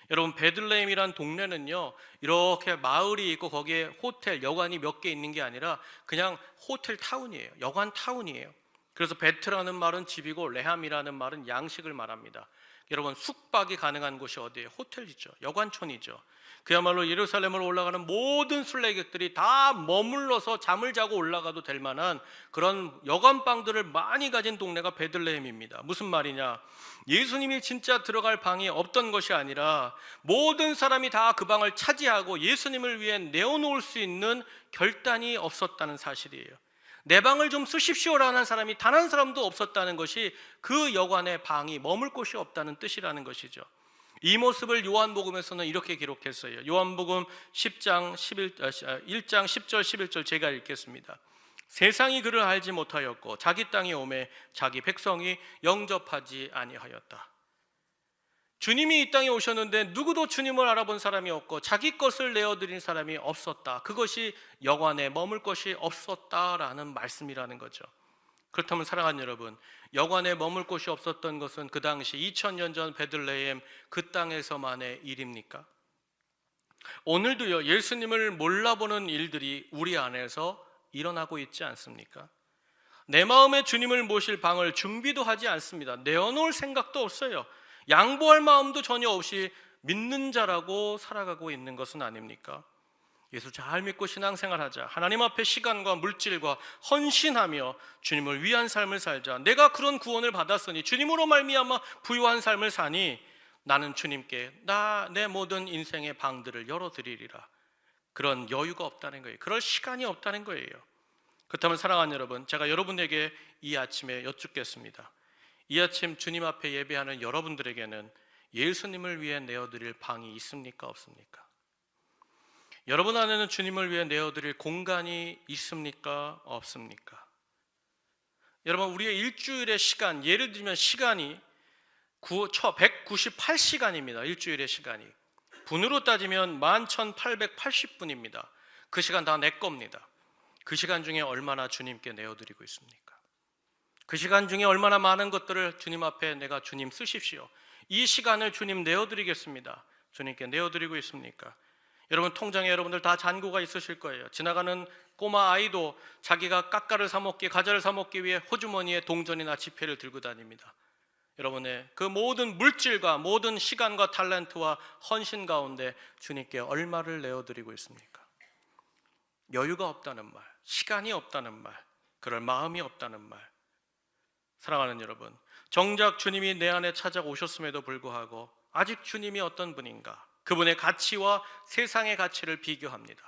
A: 여러분, 베들레헴이란 동네는요, 이렇게 마을이 있고 거기에 호텔, 여관이 몇 개 있는 게 아니라 그냥 호텔 타운이에요. 여관 타운이에요. 그래서 베트라는 말은 집이고 레함이라는 말은 양식을 말합니다. 여러분, 숙박이 가능한 곳이 어디예요? 호텔이죠. 여관촌이죠. 그야말로 예루살렘으로 올라가는 모든 순례객들이 다 머물러서 잠을 자고 올라가도 될 만한 그런 여관방들을 많이 가진 동네가 베들레헴입니다. 무슨 말이냐? 예수님이 진짜 들어갈 방이 없던 것이 아니라 모든 사람이 다 그 방을 차지하고 예수님을 위해 내어놓을 수 있는 결단이 없었다는 사실이에요. 내 방을 좀 쓰십시오라는 사람이 단 한 사람도 없었다는 것이 그 여관의 방이 머물 곳이 없다는 뜻이라는 것이죠. 이 모습을 요한복음에서는 이렇게 기록했어요. 요한복음 1장 10절 11절 제가 읽겠습니다. 세상이 그를 알지 못하였고 자기 땅에 오매 자기 백성이 영접하지 아니하였다. 주님이 이 땅에 오셨는데 누구도 주님을 알아본 사람이 없고 자기 것을 내어드린 사람이 없었다. 그것이 여관에 머물 곳이 없었다라는 말씀이라는 거죠. 그렇다면 사랑하는 여러분, 여관에 머물 곳이 없었던 것은 그 당시 2000년 전 베들레헴 그 땅에서만의 일입니까? 오늘도요, 예수님을 몰라보는 일들이 우리 안에서 일어나고 있지 않습니까? 내 마음에 주님을 모실 방을 준비도 하지 않습니다. 내어놓을 생각도 없어요. 양보할 마음도 전혀 없이 믿는 자라고 살아가고 있는 것은 아닙니까? 예수 잘 믿고 신앙생활하자, 하나님 앞에 시간과 물질과 헌신하며 주님을 위한 삶을 살자. 내가 그런 구원을 받았으니 주님으로 말미암아 부유한 삶을 사니 나는 주님께 내 모든 인생의 방들을 열어드리리라. 그런 여유가 없다는 거예요. 그럴 시간이 없다는 거예요. 그렇다면 사랑하는 여러분, 제가 여러분에게 이 아침에 여쭙겠습니다. 이 아침 주님 앞에 예배하는 여러분들에게는 예수님을 위해 내어드릴 방이 있습니까? 없습니까? 여러분 안에는 주님을 위해 내어드릴 공간이 있습니까? 없습니까? 여러분, 우리의 일주일의 시간, 예를 들면 시간이 198시간입니다. 일주일의 시간이 분으로 따지면 11,880분입니다. 그 시간 다 내 겁니다. 그 시간 중에 얼마나 주님께 내어드리고 있습니까? 그 시간 중에 얼마나 많은 것들을 주님 앞에 내가 주님 쓰십시오, 이 시간을 주님 내어드리겠습니다, 주님께 내어드리고 있습니까? 여러분, 통장에 여러분들 다 잔고가 있으실 거예요. 지나가는 꼬마 아이도 자기가 까까를 사 먹기, 과자를 사 먹기 위해 호주머니에 동전이나 지폐를 들고 다닙니다. 여러분의 그 모든 물질과 모든 시간과 탤런트와 헌신 가운데 주님께 얼마를 내어드리고 있습니까? 여유가 없다는 말, 시간이 없다는 말, 그럴 마음이 없다는 말. 사랑하는 여러분, 정작 주님이 내 안에 찾아오셨음에도 불구하고 아직 주님이 어떤 분인가? 그분의 가치와 세상의 가치를 비교합니다.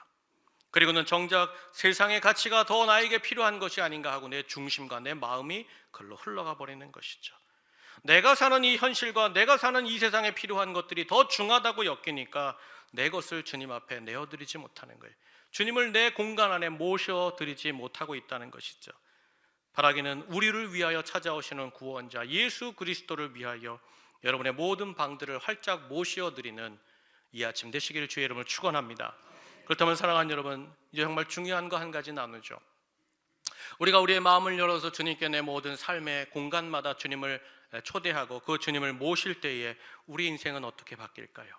A: 그리고는 정작 세상의 가치가 더 나에게 필요한 것이 아닌가 하고 내 중심과 내 마음이 그걸로 흘러가 버리는 것이죠. 내가 사는 이 현실과 내가 사는 이 세상에 필요한 것들이 더 중하다고 여기니까 내 것을 주님 앞에 내어드리지 못하는 거예요. 주님을 내 공간 안에 모셔드리지 못하고 있다는 것이죠. 바라기는 우리를 위하여 찾아오시는 구원자 예수 그리스도를 위하여 여러분의 모든 방들을 활짝 모셔드리는 이 아침 되시기를 주의 이름으로 축원합니다. 그렇다면 사랑하는 여러분, 이제 정말 중요한 거 한 가지 나누죠. 우리가 우리의 마음을 열어서 주님께 내 모든 삶의 공간마다 주님을 초대하고 그 주님을 모실 때에 우리 인생은 어떻게 바뀔까요?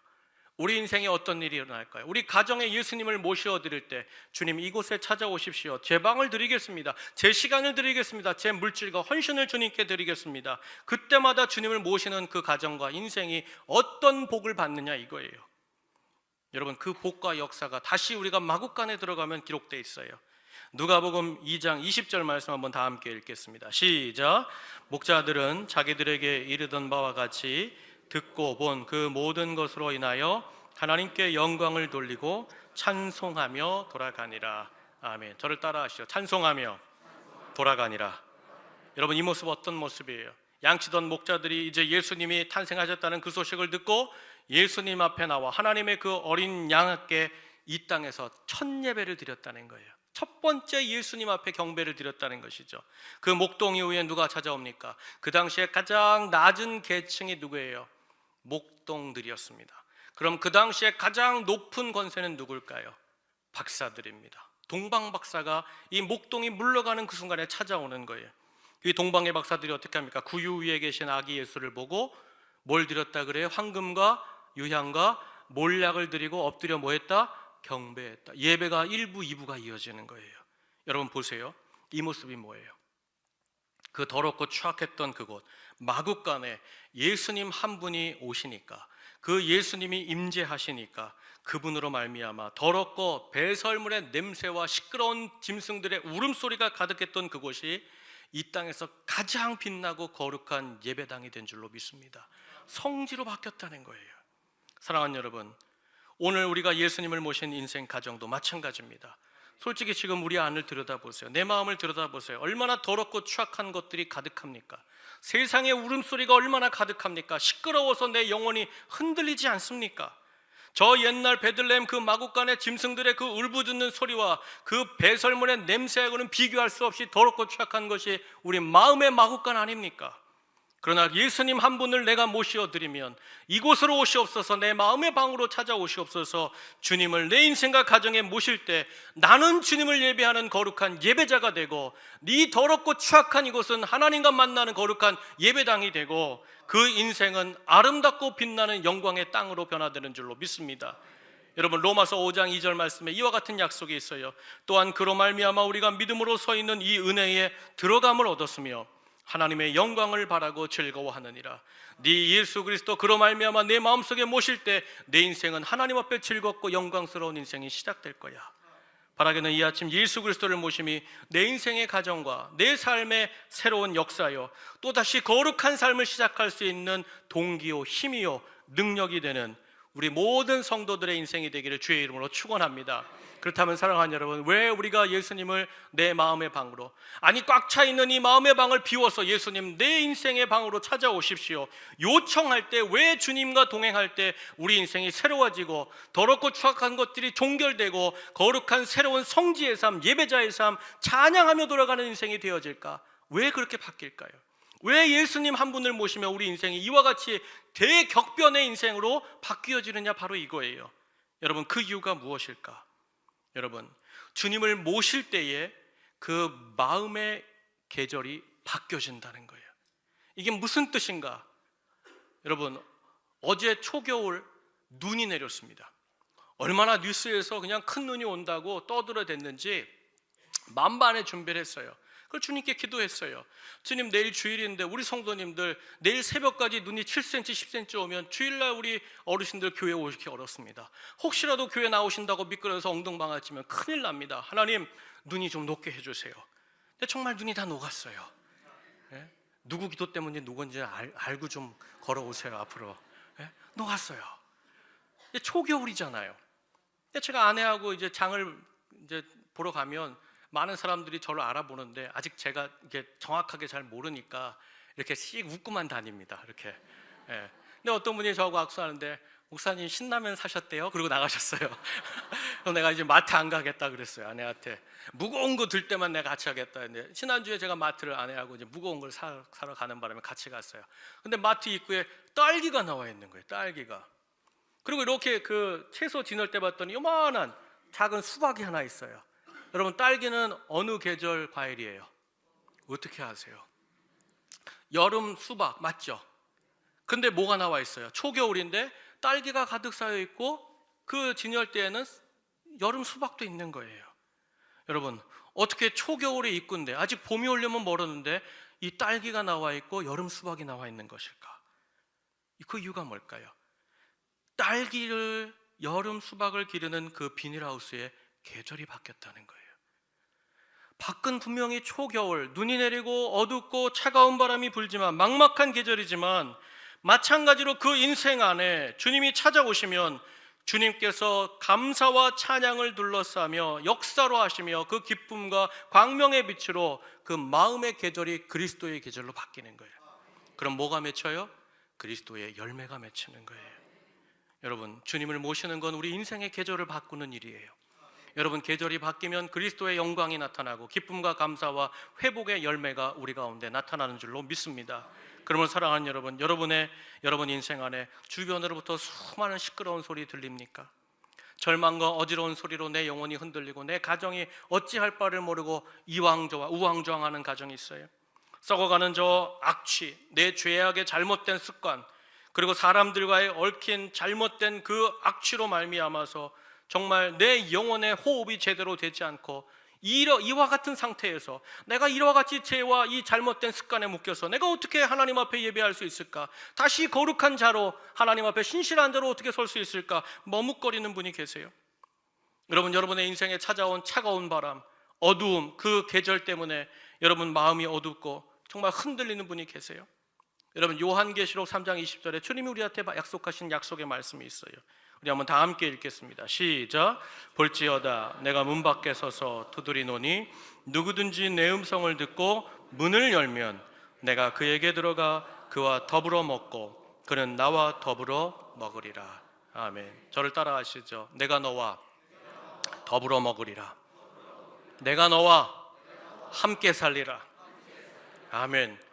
A: 우리 인생에 어떤 일이 일어날까요? 우리 가정에 예수님을 모셔드릴 때 주님 이곳에 찾아오십시오. 제 방을 드리겠습니다. 제 시간을 드리겠습니다. 제 물질과 헌신을 주님께 드리겠습니다. 그때마다 주님을 모시는 그 가정과 인생이 어떤 복을 받느냐 이거예요. 여러분, 그 복과 역사가 다시 우리가 마국간에 들어가면 기록되어 있어요. 누가복음 2장 20절 말씀 한번 다 함께 읽겠습니다. 시작. 목자들은 자기들에게 이르던 바와 같이 듣고 본 그 모든 것으로 인하여 하나님께 영광을 돌리고 찬송하며 돌아가니라. 아멘. 저를 따라하시죠. 찬송하며 돌아가니라. 여러분, 이 모습 어떤 모습이에요? 양치던 목자들이 이제 예수님이 탄생하셨다는 그 소식을 듣고 예수님 앞에 나와 하나님의 그 어린 양께 이 땅에서 첫 예배를 드렸다는 거예요. 첫 번째 예수님 앞에 경배를 드렸다는 것이죠. 그 목동 이후에 누가 찾아옵니까? 그 당시에 가장 낮은 계층이 누구예요? 목동들이었습니다. 그럼 그 당시에 가장 높은 권세는 누굴까요? 박사들입니다. 동방 박사가 이 목동이 물러가는 그 순간에 찾아오는 거예요. 이 동방의 박사들이 어떻게 합니까? 구유 위에 계신 아기 예수를 보고 뭘 드렸다 그래요? 황금과 유향과 몰약을 드리고 엎드려 뭐 했다? 경배했다. 예배가 1부, 2부가 이어지는 거예요. 여러분 보세요. 이 모습이 뭐예요? 그 더럽고 추악했던 그곳 마국간에 예수님 한 분이 오시니까, 그 예수님이 임재하시니까 그분으로 말미암아 더럽고 배설물의 냄새와 시끄러운 짐승들의 울음소리가 가득했던 그곳이 이 땅에서 가장 빛나고 거룩한 예배당이 된 줄로 믿습니다. 성지로 바뀌었다는 거예요. 사랑하는 여러분, 오늘 우리가 예수님을 모신 인생 가정도 마찬가지입니다. 솔직히 지금 우리 안을 들여다보세요. 내 마음을 들여다보세요. 얼마나 더럽고 추악한 것들이 가득합니까? 세상의 울음소리가 얼마나 가득합니까? 시끄러워서 내 영혼이 흔들리지 않습니까? 저 옛날 베들레헴 그 마국간의 짐승들의 그 울부짖는 소리와 그 배설물의 냄새하고는 비교할 수 없이 더럽고 추악한 것이 우리 마음의 마국간 아닙니까? 그러나 예수님 한 분을 내가 모시어드리면 이곳으로 오시옵소서, 내 마음의 방으로 찾아오시옵소서. 주님을 내 인생과 가정에 모실 때 나는 주님을 예배하는 거룩한 예배자가 되고, 네 더럽고 추악한 이곳은 하나님과 만나는 거룩한 예배당이 되고, 그 인생은 아름답고 빛나는 영광의 땅으로 변화되는 줄로 믿습니다. 여러분, 로마서 5장 2절 말씀에 이와 같은 약속이 있어요. 또한 그로 말미암아 우리가 믿음으로 서 있는 이 은혜에 들어감을 얻었으며 하나님의 영광을 바라고 즐거워하느니라. 네 예수 그리스도 그로 말미암아 내 마음속에 모실 때 내 인생은 하나님 앞에 즐겁고 영광스러운 인생이 시작될 거야. 바라기는 이 아침 예수 그리스도를 모심이 내 인생의 가정과 내 삶의 새로운 역사요, 또다시 거룩한 삶을 시작할 수 있는 동기요, 힘이요, 능력이 되는 우리 모든 성도들의 인생이 되기를 주의 이름으로 축원합니다. 그렇다면 사랑하는 여러분, 왜 우리가 예수님을 내 마음의 방으로, 아니 꽉 차 있는 이 마음의 방을 비워서 예수님 내 인생의 방으로 찾아오십시오 요청할 때, 왜 주님과 동행할 때 우리 인생이 새로워지고 더럽고 추악한 것들이 종결되고 거룩한 새로운 성지의 삶, 예배자의 삶, 찬양하며 돌아가는 인생이 되어질까? 왜 그렇게 바뀔까요? 왜 예수님 한 분을 모시며 우리 인생이 이와 같이 대격변의 인생으로 바뀌어지느냐? 바로 이거예요. 여러분, 그 이유가 무엇일까? 여러분, 주님을 모실 때에 그 마음의 계절이 바뀌어진다는 거예요. 이게 무슨 뜻인가? 여러분, 어제 초겨울 눈이 내렸습니다. 얼마나 뉴스에서 그냥 큰 눈이 온다고 떠들어댔는지 만반의 준비를 했어요. 그걸 주님께 기도했어요. 주님, 내일 주일인데 우리 성도님들 내일 새벽까지 눈이 7cm, 10cm 오면 주일날 우리 어르신들 교회 오시기 어렵습니다. 혹시라도 교회 나오신다고 미끄러져서 엉덩방아 치면 큰일 납니다. 하나님, 눈이 좀 녹게 해주세요. 근데 정말 눈이 다 녹았어요. 네? 누구 기도 때문에 녹은지 알고 좀 걸어오세요 앞으로. 네? 녹았어요. 초겨울이잖아요. 근데 제가 아내하고 이제 장을 이제 보러 가면 많은 사람들이 저를 알아보는데 아직 제가 이게 정확하게 잘 모르니까 이렇게 씩 웃고만 다닙니다. 이렇게. 예. 근데 어떤 분이 저하고 악수하는데 목사님 신라면 사셨대요? 그러고 나가셨어요. 그래서 내가 이제 마트 안 가겠다 그랬어요. 아내한테 무거운 거 들 때만 내가 같이 하겠다 했는데, 지난주에 제가 마트를 아내하고 이제 무거운 걸 사러 가는 바람에 같이 갔어요. 근데 마트 입구에 딸기가 나와 있는 거예요. 딸기가. 그리고 이렇게 그 채소 지낼 때 봤더니 요만한 작은 수박이 하나 있어요. 여러분, 딸기는 어느 계절 과일이에요? 어떻게 아세요? 여름 수박 맞죠? 근데 뭐가 나와 있어요? 초겨울인데 딸기가 가득 쌓여 있고 그 진열대에는 여름 수박도 있는 거예요. 여러분, 어떻게 초겨울의 입구인데 아직 봄이 오려면 멀었는데 이 딸기가 나와 있고 여름 수박이 나와 있는 것일까? 그 이유가 뭘까요? 딸기를, 여름 수박을 기르는 그 비닐하우스에 계절이 바뀌었다는 거예요. 밖은 분명히 초겨울, 눈이 내리고 어둡고 차가운 바람이 불지만 막막한 계절이지만 마찬가지로 그 인생 안에 주님이 찾아오시면 주님께서 감사와 찬양을 둘러싸며 역사로 하시며 그 기쁨과 광명의 빛으로 그 마음의 계절이 그리스도의 계절로 바뀌는 거예요. 그럼 뭐가 맺혀요? 그리스도의 열매가 맺히는 거예요. 여러분, 주님을 모시는 건 우리 인생의 계절을 바꾸는 일이에요. 여러분, 계절이 바뀌면 그리스도의 영광이 나타나고 기쁨과 감사와 회복의 열매가 우리 가운데 나타나는 줄로 믿습니다. 그러면 사랑하는 여러분, 여러분 인생 안에 주변으로부터 수많은 시끄러운 소리 들립니까? 절망과 어지러운 소리로 내 영혼이 흔들리고 내 가정이 어찌할 바를 모르고 우왕좌왕하는 가정이 있어요. 썩어가는 저 악취, 내 죄악의 잘못된 습관, 그리고 사람들과의 얽힌 잘못된 그 악취로 말미암아서 정말 내 영혼의 호흡이 제대로 되지 않고 이와 같은 상태에서 내가 이와 같이 죄와 이 잘못된 습관에 묶여서 내가 어떻게 하나님 앞에 예배할 수 있을까? 다시 거룩한 자로 하나님 앞에 신실한 자로 어떻게 설 수 있을까? 머뭇거리는 분이 계세요. 여러분의 인생에 찾아온 차가운 바람, 어두움, 그 계절 때문에 여러분 마음이 어둡고 정말 흔들리는 분이 계세요. 여러분, 요한계시록 3장 20절에 주님이 우리한테 약속하신 약속의 말씀이 있어요. 우리 한번 다 함께 읽겠습니다. 시작. 볼지어다 내가 문 밖에 서서 두드리노니 누구든지 내 음성을 듣고 문을 열면 내가 그에게 들어가 그와 더불어 먹고 그는 나와 더불어 먹으리라. 아멘. 저를 따라하시죠. 내가 너와 더불어 먹으리라. 내가 너와 함께 살리라. 아멘.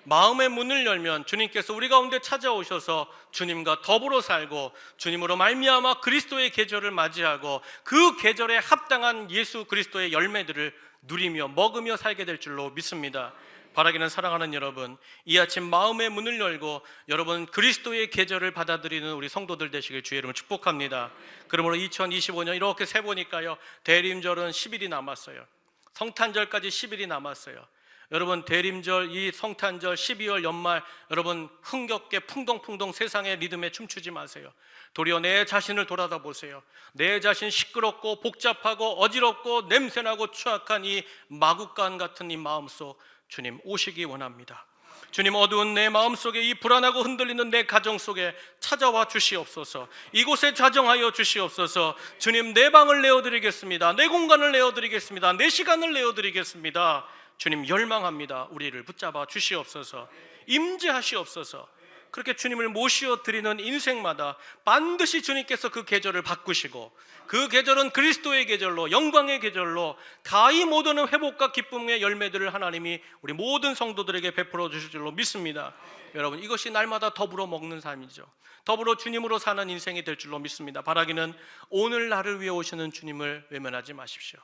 A: 마음의 문을 열면 주님께서 우리 가운데 찾아오셔서 주님과 더불어 살고 주님으로 말미암아 그리스도의 계절을 맞이하고 그 계절에 합당한 예수 그리스도의 열매들을 누리며 먹으며 살게 될 줄로 믿습니다. 바라기는 사랑하는 여러분, 이 아침 마음의 문을 열고 여러분 그리스도의 계절을 받아들이는 우리 성도들 되시길 주의 이름으로 축복합니다. 그러므로 2025년 이렇게 세보니까요, 대림절은 10일이 남았어요. 성탄절까지 10일이 남았어요. 여러분, 대림절, 이 성탄절, 12월 연말, 여러분 흥겹게 풍덩풍덩 세상의 리듬에 춤추지 마세요. 도리어 내 자신을 돌아다 보세요. 내 자신 시끄럽고 복잡하고 어지럽고 냄새나고 추악한 이 마구간 같은 이 마음속 주님 오시기 원합니다. 주님, 어두운 내 마음속에 이 불안하고 흔들리는 내 가정 속에 찾아와 주시옵소서. 이곳에 좌정하여 주시옵소서. 주님, 내 방을 내어드리겠습니다. 내 공간을 내어드리겠습니다. 내 시간을 내어드리겠습니다. 주님, 열망합니다. 우리를 붙잡아 주시옵소서. 임재하시옵소서. 그렇게 주님을 모시어 드리는 인생마다 반드시 주님께서 그 계절을 바꾸시고 그 계절은 그리스도의 계절로, 영광의 계절로 가히 모든 회복과 기쁨의 열매들을 하나님이 우리 모든 성도들에게 베풀어 주실 줄로 믿습니다. 여러분, 이것이 날마다 더불어 먹는 삶이죠. 더불어 주님으로 사는 인생이 될 줄로 믿습니다. 바라기는 오늘 나를 위해 오시는 주님을 외면하지 마십시오.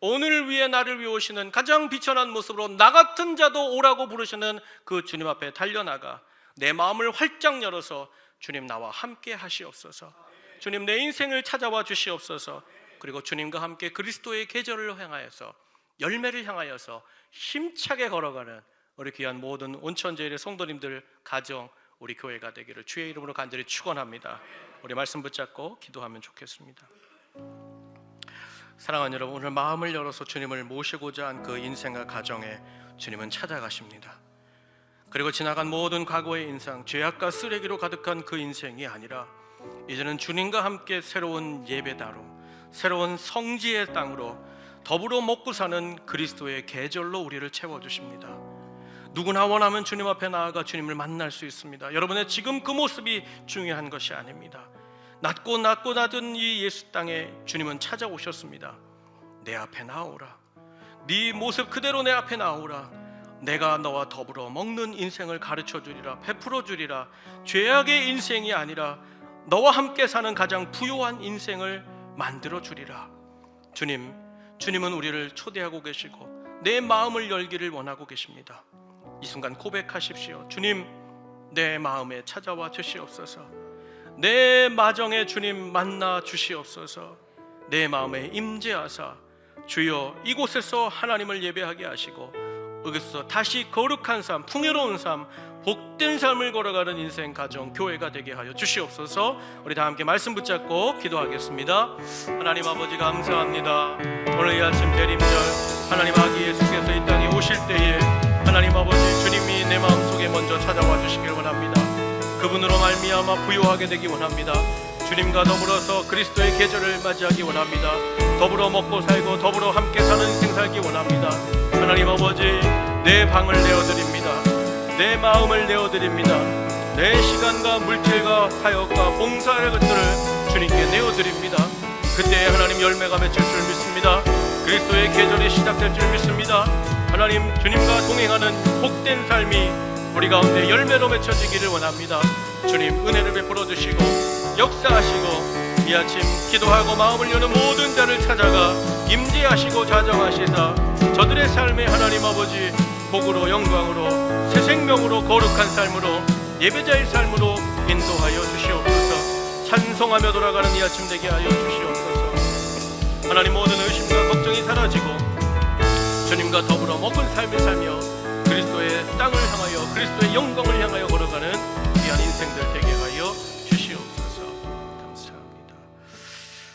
A: 오늘을 위해 나를 위해 오시는 가장 비천한 모습으로 나 같은 자도 오라고 부르시는 그 주님 앞에 달려나가 내 마음을 활짝 열어서 주님, 나와 함께 하시옵소서. 주님, 내 인생을 찾아와 주시옵소서. 그리고 주님과 함께 그리스도의 계절을 향하여서, 열매를 향하여서 힘차게 걸어가는 우리 귀한 모든 온천제일의 성도님들 가정, 우리 교회가 되기를 주의 이름으로 간절히 축원합니다. 우리 말씀 붙잡고 기도하면 좋겠습니다. 사랑하는 여러분, 오늘 마음을 열어서 주님을 모시고자 한 그 인생과 가정에 주님은 찾아가십니다. 그리고 지나간 모든 과거의 인생, 죄악과 쓰레기로 가득한 그 인생이 아니라 이제는 주님과 함께 새로운 예배다로, 새로운 성지의 땅으로 더불어 먹고 사는 그리스도의 계절로 우리를 채워주십니다. 누구나 원하면 주님 앞에 나아가 주님을 만날 수 있습니다. 여러분의 지금 그 모습이 중요한 것이 아닙니다. 낮고 낮은 이 예수 땅에 주님은 찾아오셨습니다. 내 앞에 나오라. 네 모습 그대로 내 앞에 나오라. 내가 너와 더불어 먹는 인생을 가르쳐 주리라, 베풀어 주리라. 죄악의 인생이 아니라 너와 함께 사는 가장 부요한 인생을 만들어 주리라. 주님은 우리를 초대하고 계시고 내 마음을 열기를 원하고 계십니다. 이 순간 고백하십시오. 주님, 내 마음에 찾아와 주시옵소서. 내 마정에 주님 만나 주시옵소서. 내 마음에 임재하사 주여 이곳에서 하나님을 예배하게 하시고 여기서 다시 거룩한 삶, 풍요로운 삶, 복된 삶을 걸어가는 인생, 가정, 교회가 되게 하여 주시옵소서. 우리 다 함께 말씀 붙잡고 기도하겠습니다. 하나님 아버지 감사합니다. 오늘 이 아침 대림절 하나님 아기 예수께서 이 땅에 오실 때에 하나님 아버지 주님이 내 마음속에 먼저 찾아와 주시길 원합니다. 그분으로 말미암아 부요하게 되기 원합니다. 주님과 더불어서 그리스도의 계절을 맞이하기 원합니다. 더불어 먹고 살고 더불어 함께 사는 인생 살기 원합니다. 하나님 아버지, 내 방을 내어드립니다. 내 마음을 내어드립니다. 내 시간과 물질과 사역과 봉사의 것들을 주님께 내어드립니다. 그때 하나님 열매가 맺힐 줄 믿습니다. 그리스도의 계절이 시작될 줄 믿습니다. 하나님 주님과 동행하는 복된 삶이 우리 가운데 열매로 맺혀지기를 원합니다. 주님 은혜를 베풀어 주시고 역사하시고 이 아침 기도하고 마음을 여는 모든 자를 찾아가 임재하시고 자정하시사 저들의 삶에 하나님 아버지 복으로 영광으로 새 생명으로 거룩한 삶으로 예배자의 삶으로 인도하여 주시옵소서. 찬송하며 돌아가는 이 아침 되게 하여 주시옵소서. 하나님 모든 의심과 걱정이 사라지고 주님과 더불어 먹은 삶을 살며 그리스도의 땅을 향하여 그리스도의 영광을 향하여 걸어가는 귀한 인생들 되게 하여 주시옵소서. 감사합니다.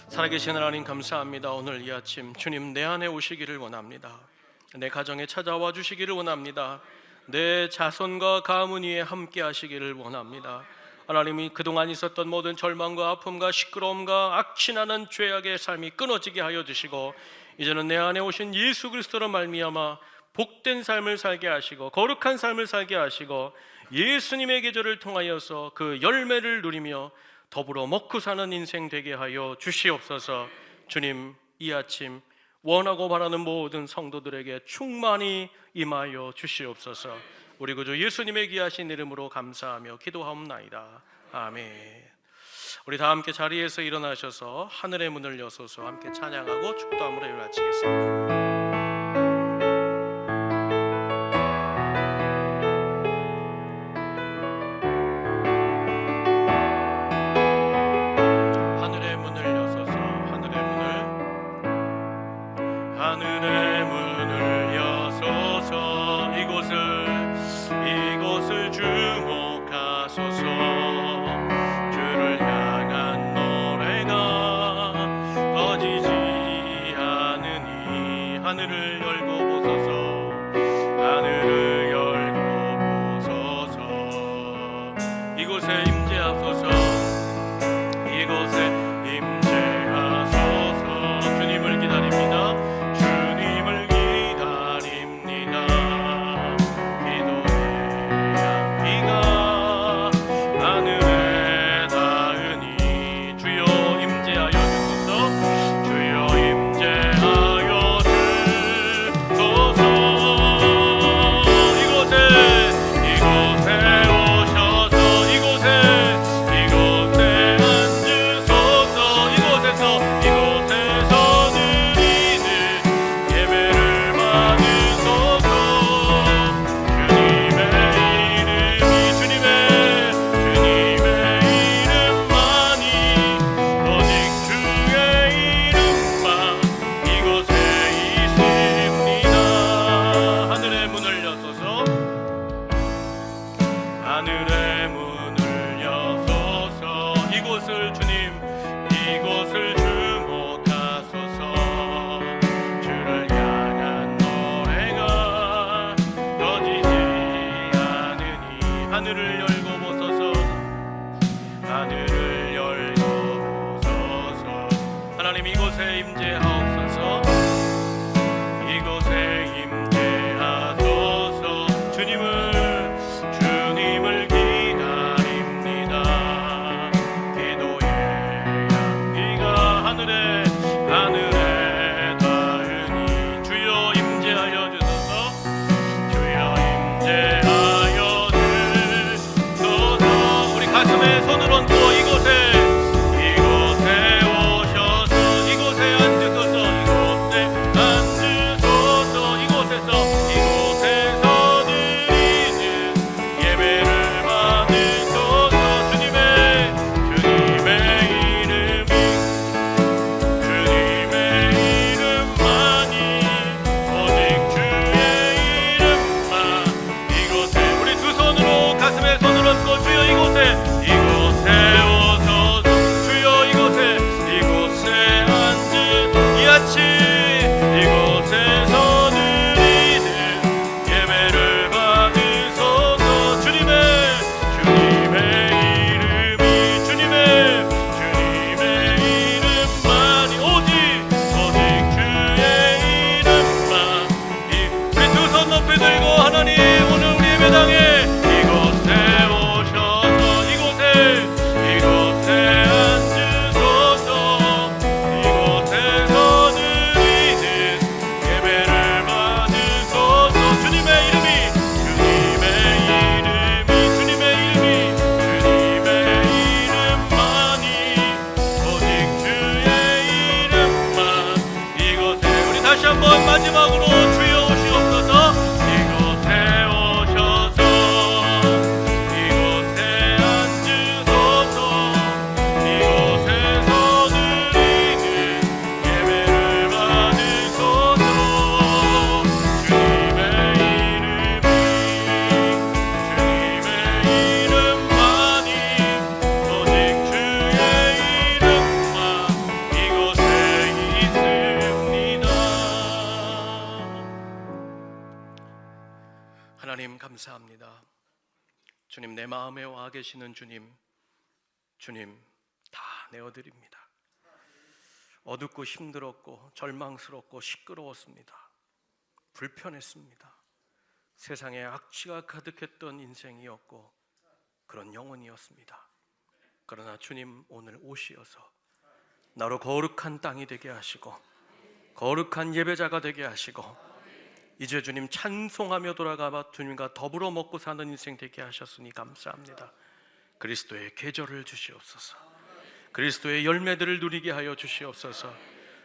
A: 살아계신 하나님 감사합니다. 오늘 이 아침 주님 내 안에 오시기를 원합니다. 내 가정에 찾아와 주시기를 원합니다. 내 자손과 가문 위에 함께 하시기를 원합니다. 하나님이 그동안 있었던 모든 절망과 아픔과 시끄러움과 악취나는 죄악의 삶이 끊어지게 하여 주시고 이제는 내 안에 오신 예수 그리스도로 말미암아 복된 삶을 살게 하시고 거룩한 삶을 살게 하시고 예수님의 계절을 통하여서 그 열매를 누리며 더불어 먹고 사는 인생 되게 하여 주시옵소서. 주님 이 아침 원하고 바라는 모든 성도들에게 충만히 임하여 주시옵소서. 우리 구주 예수님의 귀하신 이름으로 감사하며 기도하옵나이다. 아멘. 우리 다 함께 자리에서 일어나셔서 하늘의 문을 여소서 함께 찬양하고 축도함으로 예배를 마치겠습니다. 하늘의 문을 여소서 이곳을 주목하소서. 주를 향한 노래가 꺼지지 않으니 하늘 예배당에 이곳에 오셔서 이곳에 앉으소서. 이곳에서 드리는 예배를 받으소서. 주님의 이름이 다시 한번 마지막으로 주여 오시옵소서. 이곳에 오셔서 이곳에 앉으소서. 이곳에서 드리는 예배를 받으소서. 주님의 이름만이 오직 주의 이름만 이곳에 있습니다. 하나님 감사합니다. 주님, 내 마음에 와 계시는 주님 다 내어드립니다. 어둡고 힘들었고 절망스럽고 시끄러웠습니다. 불편했습니다. 세상에 악취가 가득했던 인생이었고 그런 영혼이었습니다. 그러나 주님, 오늘 오시어서 나로 거룩한 땅이 되게 하시고 거룩한 예배자가 되게 하시고 이제 주님 찬송하며 돌아가 주님과 더불어 먹고 사는 인생 되게 하셨으니 감사합니다. 그리스도의 계절을 주시옵소서. 그리스도의 열매들을 누리게 하여 주시옵소서.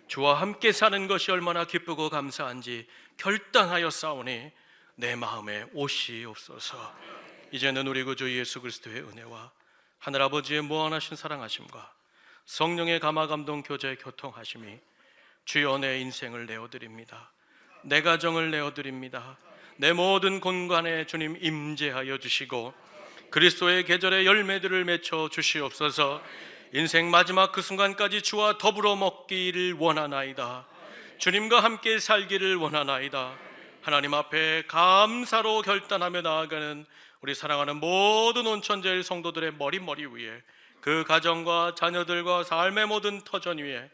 A: 주와 함께 사는 것이 얼마나 기쁘고 감사한지 결단하여 싸우니 내 마음에 오시옵소서. 이제는 우리 구주 예수 그리스도의 은혜와 하늘아버지의 무한하신 사랑하심과 성령의 감화감동 교제 교통하심이 주여 내 인생을 내어드립니다. 내 가정을 내어드립니다. 내 모든 공간에 주님 임재하여 주시고 그리스도의 계절의 열매들을 맺혀 주시옵소서. 인생 마지막 그 순간까지 주와 더불어 먹기를 원하나이다. 주님과 함께 살기를 원하나이다. 하나님 앞에 감사로 결단하며 나아가는 우리 사랑하는 모든 온천제일 성도들의 머리 위에 그 가정과 자녀들과 삶의 모든 터전 위에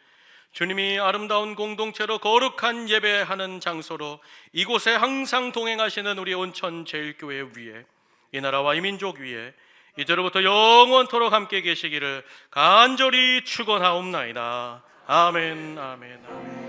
A: 주님이 아름다운 공동체로 거룩한 예배하는 장소로 이곳에 항상 동행하시는 우리 온천제일교회 위에 이 나라와 이 민족 위에 이제로부터 영원토록 함께 계시기를 간절히 축원하옵나이다. 아멘, 아멘, 아멘.